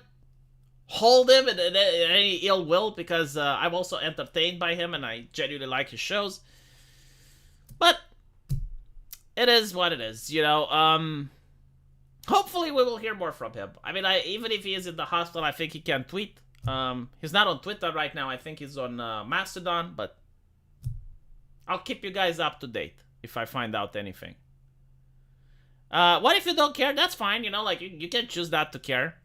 hold him in any ill will because I'm also entertained by him and I genuinely like his shows. But it is what it is, you know. Hopefully we will hear more from him. I mean, even if he is in the hospital, I think he can tweet. He's not on Twitter right now. I think he's on Mastodon, but I'll keep you guys up to date if I find out anything. What if you don't care? That's fine, you know, like, you can choose not to care.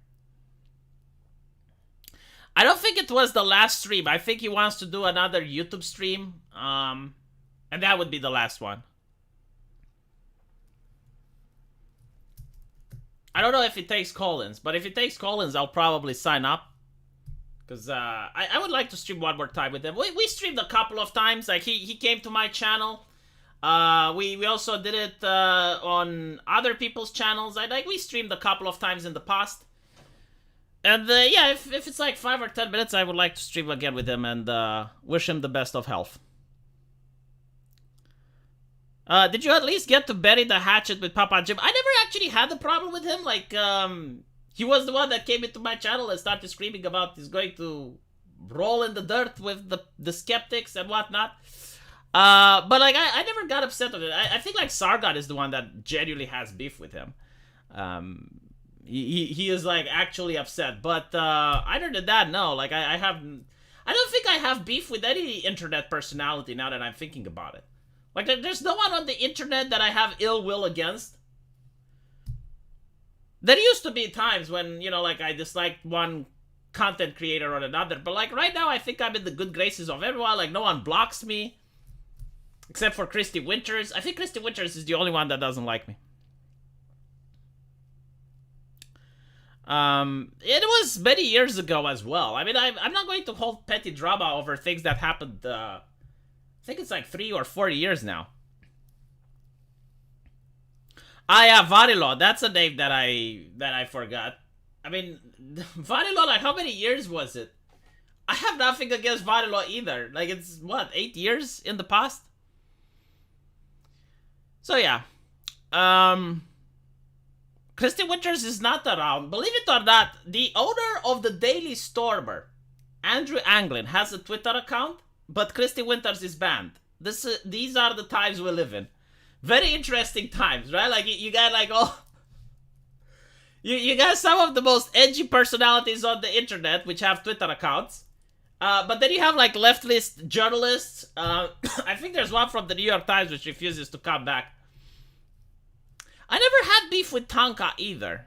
I don't think it was the last stream. I think he wants to do another YouTube stream, and that would be the last one. I don't know if it takes call-ins, but if it takes call-ins, I'll probably sign up. Because I would like to stream one more time with him. We streamed a couple of times. Like, he came to my channel. We also did it on other people's channels. We streamed a couple of times in the past. And yeah, if it's like 5 or 10 minutes, I would like to stream again with him and wish him the best of health. Did you at least get to bury the hatchet with Papa Jim? I never actually had a problem with him. Like, he was the one that came into my channel and started screaming about he's going to roll in the dirt with the skeptics and whatnot. But, like, I never got upset with it. I think, like, Sargon is the one that genuinely has beef with him. He is, like, actually upset. But, other than that, no. Like, I don't think I have beef with any internet personality now that I'm thinking about it. Like, there's no one on the internet that I have ill will against. There used to be times when, you know, like, I disliked one content creator or another, but, like, right now I think I'm in the good graces of everyone. Like, no one blocks me. Except for Christy Winters. I think Christy Winters is the only one that doesn't like me. It was many years ago as well. I mean, I'm not going to hold petty drama over things that happened, I think it's like 3 or 4 years now. Ah, yeah, Varilo. That's a name that I forgot. I mean, Varilo, like, how many years was it? I have nothing against Varilo either. Like, it's, what, 8 years in the past? So, yeah. Christy Winters is not around. Believe it or not, the owner of the Daily Stormer, Andrew Anglin, has a Twitter account, but Christy Winters is banned. These are the times we live in. Very interesting times, right? Like, you got, like, all... You got some of the most edgy personalities on the internet, which have Twitter accounts. But then you have, like, leftist journalists. I think there's one from the New York Times which refuses to come back. I never had beef with Tonka either.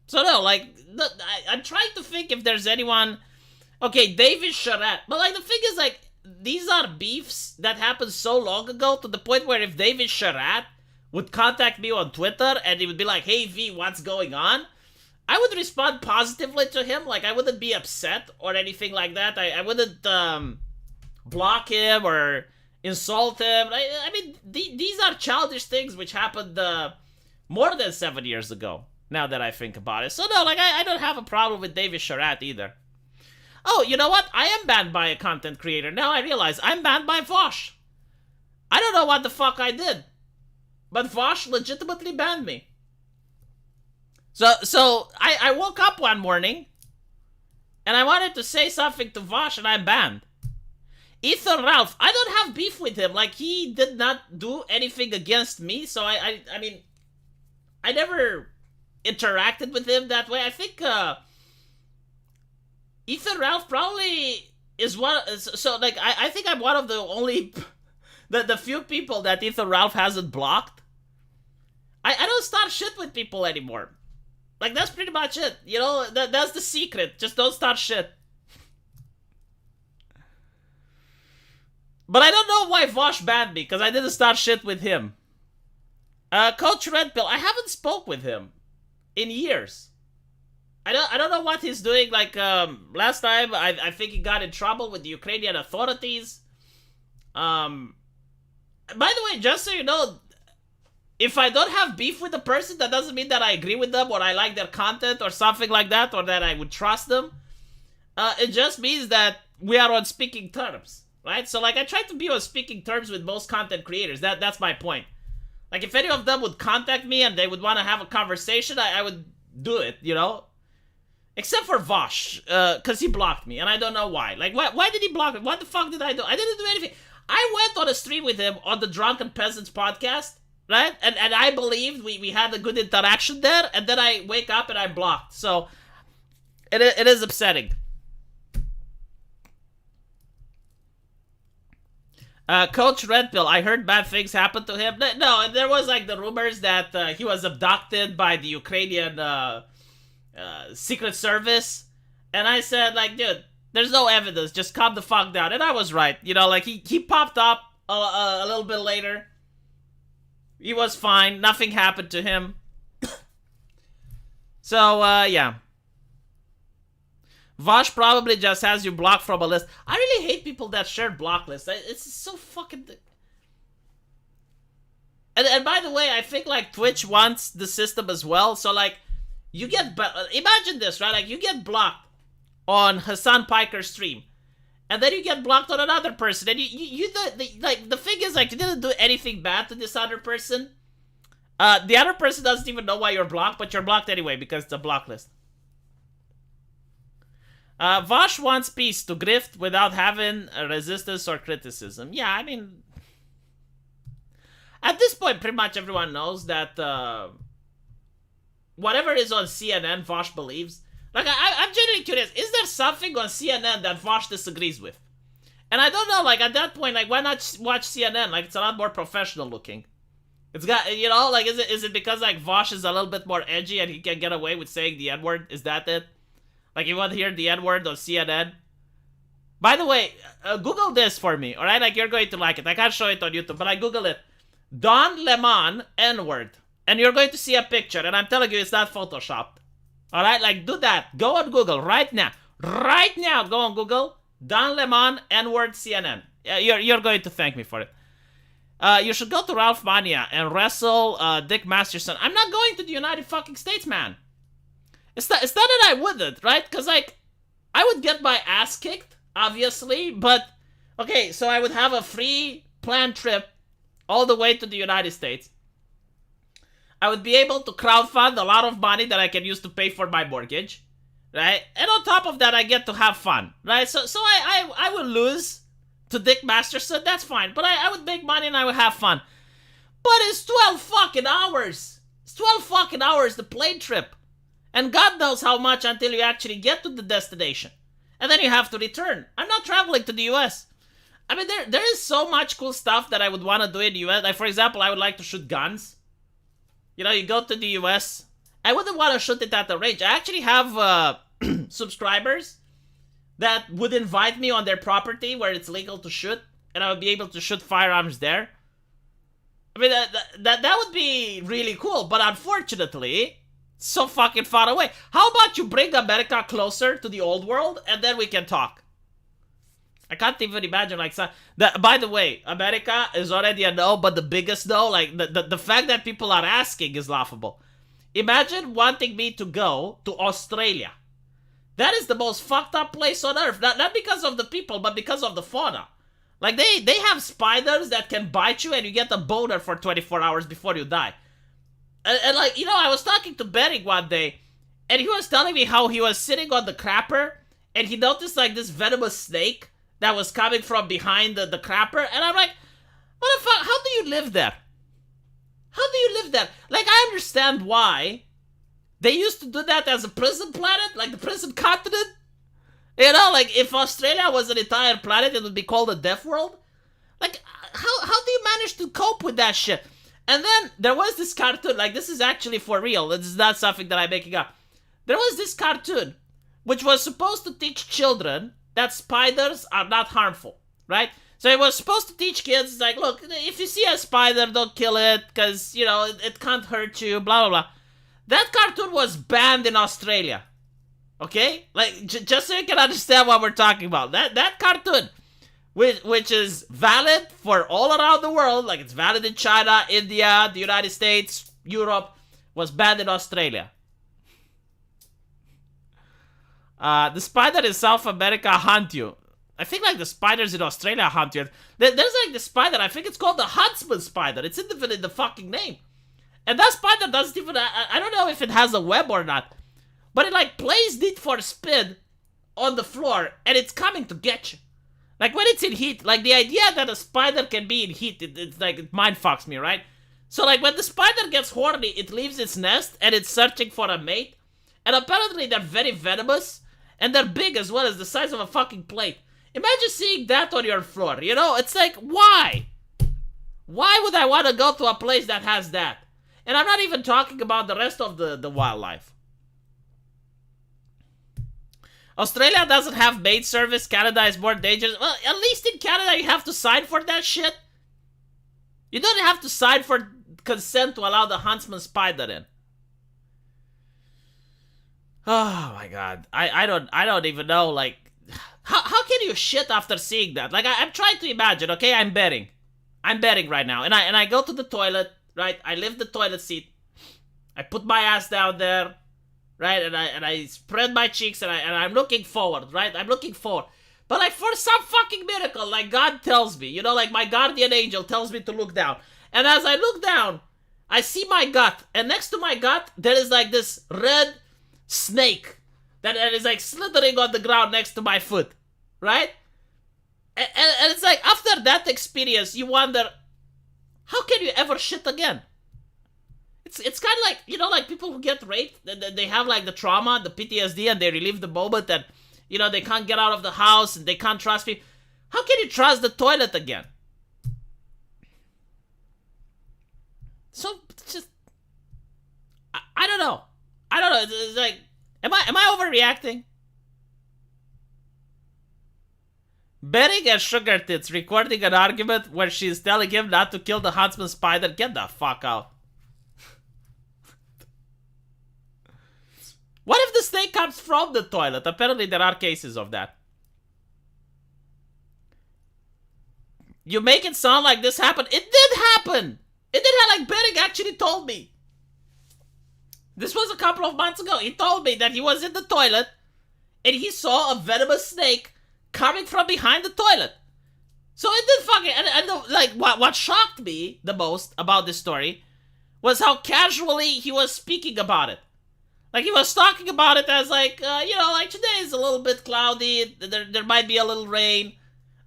So no, like, I'm trying to think if there's anyone... Okay, David Charette. But, like, the thing is, like, these are beefs that happened so long ago to the point where if David Charette would contact me on Twitter and he would be like, hey, V, what's going on? I would respond positively to him. Like, I wouldn't be upset or anything like that. I wouldn't block him or insult him. I mean, these are childish things which happened more than 7 years ago, now that I think about it. So, no, like, I don't have a problem with David Charette either. Oh, you know what? I am banned by a content creator. Now I realize I'm banned by Vosh. I don't know what the fuck I did, but Vosh legitimately banned me. So I woke up one morning, and I wanted to say something to Vosh, and I'm banned. Ethan Ralph, I don't have beef with him. Like, he did not do anything against me, so I mean, I never interacted with him that way. I think, Ethan Ralph probably is one... So, like, I think I'm one of the only... the few people that Ethan Ralph hasn't blocked. I don't start shit with people anymore. Like, that's pretty much it. You know, that's the secret. Just don't start shit. But I don't know why Vosh banned me, because I didn't start shit with him. Coach Red Pill, I haven't spoke with him in years. I don't know what he's doing. Like, last time, I think he got in trouble with the Ukrainian authorities. By the way, just so you know, if I don't have beef with the person, that doesn't mean that I agree with them or I like their content or something like that, or that I would trust them. It just means that we are on speaking terms, right? So, like, I try to be on speaking terms with most content creators. That's my point. Like, if any of them would contact me and they would want to have a conversation, I would do it, you know? Except for Vosh, because he blocked me, and I don't know why. Like, why did he block me? What the fuck did I do? I didn't do anything. I went on a stream with him on the Drunken Peasants podcast, right? And I believed we had a good interaction there, and then I wake up and I'm blocked. So, it is upsetting. Coach Red Pill, I heard bad things happened to him. No, there was, like, the rumors that he was abducted by the Ukrainian... Secret Service, and I said, like, dude, there's no evidence, just calm the fuck down. And I was right, you know, like, he popped up a little bit later. He was fine, nothing happened to him. So, yeah. Vosh probably just has you blocked from a list. I really hate people that share block lists. It's so fucking... And by the way, I think, like, Twitch wants the system as well, so, like, you get... Imagine this, right? Like, you get blocked on Hassan Piker's stream. And then you get blocked on another person. And like, the thing is, like, you didn't do anything bad to this other person. The other person doesn't even know why you're blocked, but you're blocked anyway because it's a block list. Vosh wants peace to grift without having a resistance or criticism. Yeah, I mean... At this point, pretty much everyone knows that... whatever is on CNN, Vosh believes. Like, I'm genuinely curious. Is there something on CNN that Vosh disagrees with? And I don't know, like, at that point, like, why not watch CNN? Like, it's a lot more professional looking. It's got, you know, like, is it because, like, Vosh is a little bit more edgy and he can get away with saying the N-word? Is that it? Like, you want to hear the N-word on CNN? By the way, Google this for me, alright? Like, you're going to like it. I can't show it on YouTube, but I Google it. Don Lemon N-word. And you're going to see a picture, and I'm telling you, it's not photoshopped. Alright? Like, do that. Go on Google right now. Right now, go on Google. Don Lemon N-word CNN. You're going to thank me for it. You should go to Ralph Mania and wrestle Dick Masterson. I'm not going to the United fucking States, man. It's not that I wouldn't, right? Because, like, I would get my ass kicked, obviously, but, okay, so I would have a free planned trip all the way to the United States. I would be able to crowdfund a lot of money that I can use to pay for my mortgage, right? And on top of that, I get to have fun, right? So I will lose to Dick Masterson, that's fine. But I would make money and I would have fun. But it's 12 fucking hours. It's 12 fucking hours, the plane trip. And God knows how much until you actually get to the destination. And then you have to return. I'm not traveling to the US. I mean, there is so much cool stuff that I would want to do in the US. Like, for example, I would like to shoot guns. You know, you go to the US. I wouldn't want to shoot it at the range. I actually have subscribers that would invite me on their property where it's legal to shoot. And I would be able to shoot firearms there. I mean, that would be really cool. But unfortunately, so fucking far away. How about you bring America closer to the old world and then we can talk? I can't even imagine, like, by the way, America is already a no, but the biggest no, like, the fact that people are asking is laughable. Imagine wanting me to go to Australia. That is the most fucked up place on earth. Not because of the people, but because of the fauna. Like, they have spiders that can bite you and you get a boner for 24 hours before you die. And like, you know, I was talking to Bering one day, and he was telling me how he was sitting on the crapper, and he noticed, like, this venomous snake that was coming from behind the crapper, and I'm like, what the fuck, how do you live there? How do you live there? Like, I understand why they used to do that as a prison planet, like the prison continent. You know, like, if Australia was an entire planet, it would be called a death world. Like, how do you manage to cope with that shit? And then there was this cartoon, like, this is actually for real. This is not something that I'm making up. There was this cartoon, which was supposed to teach children that spiders are not harmful, right? So it was supposed to teach kids, like, look, if you see a spider, don't kill it, because, you know, it can't hurt you, blah, blah, blah. That cartoon was banned in Australia, okay? Like, just so you can understand what we're talking about. That cartoon, which is valid for all around the world, like it's valid in China, India, the United States, Europe, was banned in Australia. The spider in South America hunt you. I think like the spiders in Australia hunt you. There's like the spider, I think it's called the huntsman spider. It's in the fucking name. And that spider doesn't even, I don't know if it has a web or not, but it like plays Need for Speed on the floor and it's coming to get you. Like, when it's in heat, like, the idea that a spider can be in heat, it's like, it mind fucks me, right? So, like, when the spider gets horny, it leaves its nest, and it's searching for a mate. And apparently they're very venomous, and they're big as well, as the size of a fucking plate. Imagine seeing that on your floor, you know? It's like, why? Why would I want to go to a place that has that? And I'm not even talking about the rest of the wildlife. Australia doesn't have maid service. Canada is more dangerous. Well, at least in Canada you have to sign for that shit. You don't have to sign for consent to allow the huntsman spider in. Oh my god. I don't even know, like, how can you shit after seeing that? Like, I'm trying to imagine, okay? I'm betting right now. And I go to the toilet, right? I lift the toilet seat. I put my ass down there. Right, and I spread my cheeks and I'm looking forward, right? I'm looking forward. But like, for some fucking miracle, like, God tells me, you know, like, my guardian angel tells me to look down. And as I look down, I see my gut. And next to my gut, there is like this red snake that is like slithering on the ground next to my foot, right? And it's like, after that experience, you wonder, how can you ever shit again? It's kind of like, you know, like people who get raped, they have like the trauma, the PTSD, and they relive the moment that, you know, they can't get out of the house and they can't trust me. How can you trust the toilet again? So, just... I don't know. I don't know. It's like... Am I overreacting? Betting and Sugar Tits recording an argument where she's telling him not to kill the huntsman spider. Get the fuck out. What if the snake comes from the toilet? Apparently there are cases of that. You make it sound like this happened. It did happen. It did happen. Like Betting actually told me. This was a couple of months ago. He told me that he was in the toilet and he saw a venomous snake coming from behind the toilet. So it did fucking... And like, what shocked me the most about this story was how casually he was speaking about it. Like, he was talking about it as like, like today is a little bit cloudy, there might be a little rain.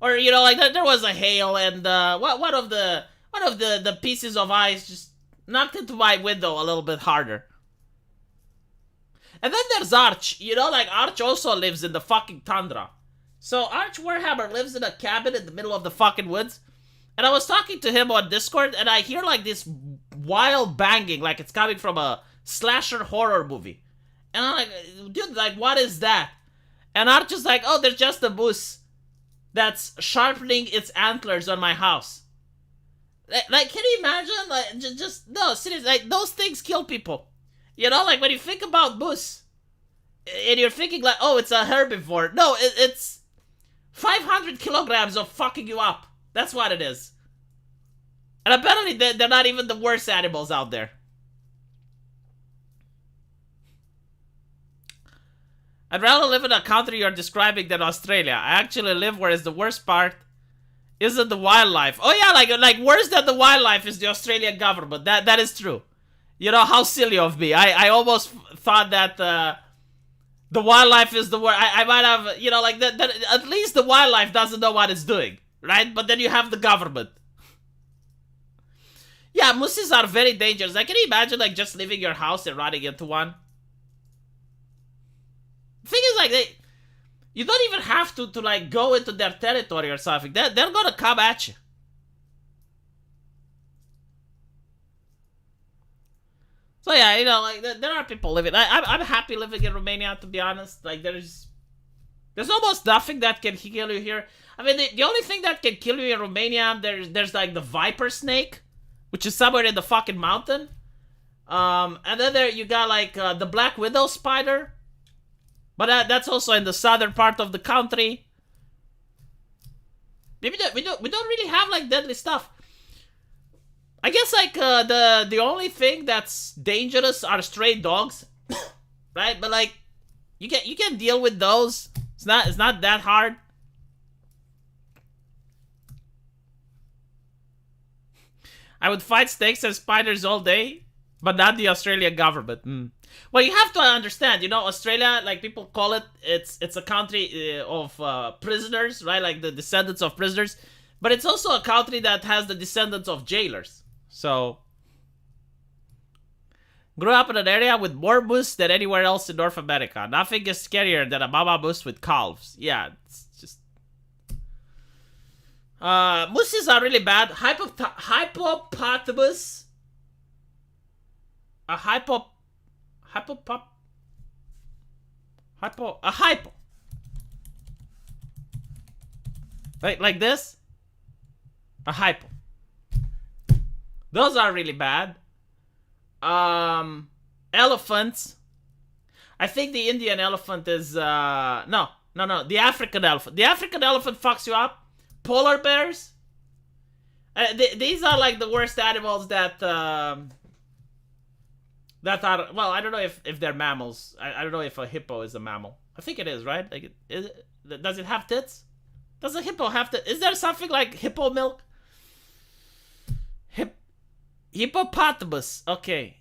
Or, like there was a hail and one of the pieces of ice just knocked into my window a little bit harder. And then there's Arch, like Arch also lives in the fucking tundra. So Arch Warhammer lives in a cabin in the middle of the fucking woods. And I was talking to him on Discord and I hear like this wild banging, like it's coming from a slasher horror movie. And I'm like, dude, like what is that? And Arch is like, oh, there's just a moose that's sharpening its antlers on my house. Like, can you imagine? Like, no, seriously, like those things kill people. Like when you think about moose, and you're thinking like, oh, it's a herbivore. No, it's 500 kilograms of fucking you up. That's what it is. And apparently they're not even the worst animals out there. I'd rather live in a country you're describing than Australia. I actually live where is the worst part isn't the wildlife. Oh yeah, like worse than the wildlife is the Australian government. That is true. How silly of me. I almost thought that the wildlife is the worst. I might have, like that at least the wildlife doesn't know what it's doing, right? But then you have the government. Yeah, mooses are very dangerous. Like, can you imagine like just leaving your house and running into one? The thing is like you don't even have to like go into their territory or something. They're gonna come at you. So yeah, like there are people living. I'm happy living in Romania, to be honest. Like there's almost nothing that can kill you here. I mean, the only thing that can kill you in Romania, there's like the viper snake, which is somewhere in the fucking mountain. And then there you got like the black widow spider, but that's also in the southern part of the country. Maybe we don't really have like deadly stuff. I guess like the only thing that's dangerous are stray dogs, right? But like you can deal with those. It's not that hard. I would fight snakes and spiders all day, but not the Australian government. Well, you have to understand, Australia, like people call it, it's a country of prisoners, right? Like the descendants of prisoners, but it's also a country that has the descendants of jailers. So, grew up in an area with more moose than anywhere else in North America. Nothing is scarier than a mama moose with calves. Yeah, it's just... mooses are really bad. Hippopotamus. A hypo. Like this? A hypo. Those are really bad. Elephants. I think the Indian elephant is, no. The African elephant. The African elephant fucks you up. Polar bears. These are like the worst animals that are, well, I don't know if they're mammals. I don't know if a hippo is a mammal. I think it is, right? Like, does it have tits? Does a hippo have tits? Is there something like hippo milk? Hippopotamus. Okay.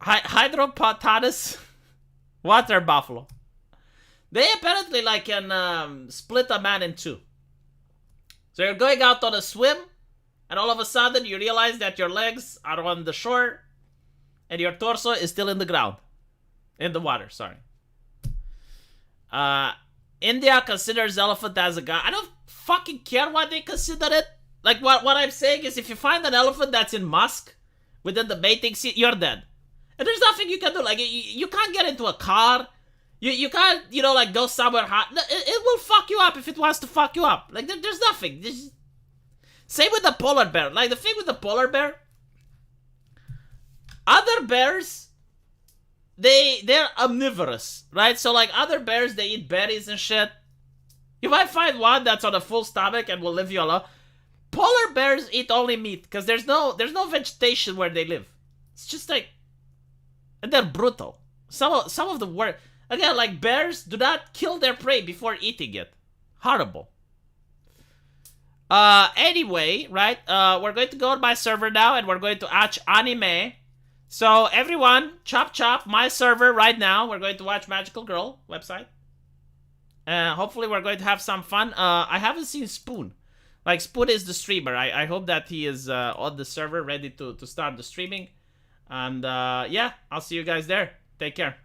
Hydropotamus. Water buffalo. They apparently like can split a man in two. So you're going out on a swim, and all of a sudden you realize that your legs are on the shore, and your torso is still in the ground. In the water, sorry. India considers elephant as a god. I don't fucking care what they consider it. Like, what I'm saying is, if you find an elephant that's in musk within the mating season, you're dead. And there's nothing you can do. Like, you can't get into a car. You can't, you know, like, go somewhere hot. It will fuck you up if it wants to fuck you up. Like, there's nothing. Same with the polar bear. Like, the thing with the polar bear, other bears, they're omnivorous, right? So, like, other bears, they eat berries and shit. You might find one that's on a full stomach and will leave you alone. Polar bears eat only meat, because there's no vegetation where they live. It's just like... And they're brutal. Some of the worst... Again, like, bears do not kill their prey before eating it. Horrible. Anyway, right? We're going to go on my server now, and we're going to watch anime. So, everyone, chop, my server right now. We're going to watch Magical Girl website. Hopefully we're going to have some fun. I haven't seen Spoon. Like, Spoon is the streamer. I hope that he is on the server, ready to start the streaming. And, yeah, I'll see you guys there. Take care.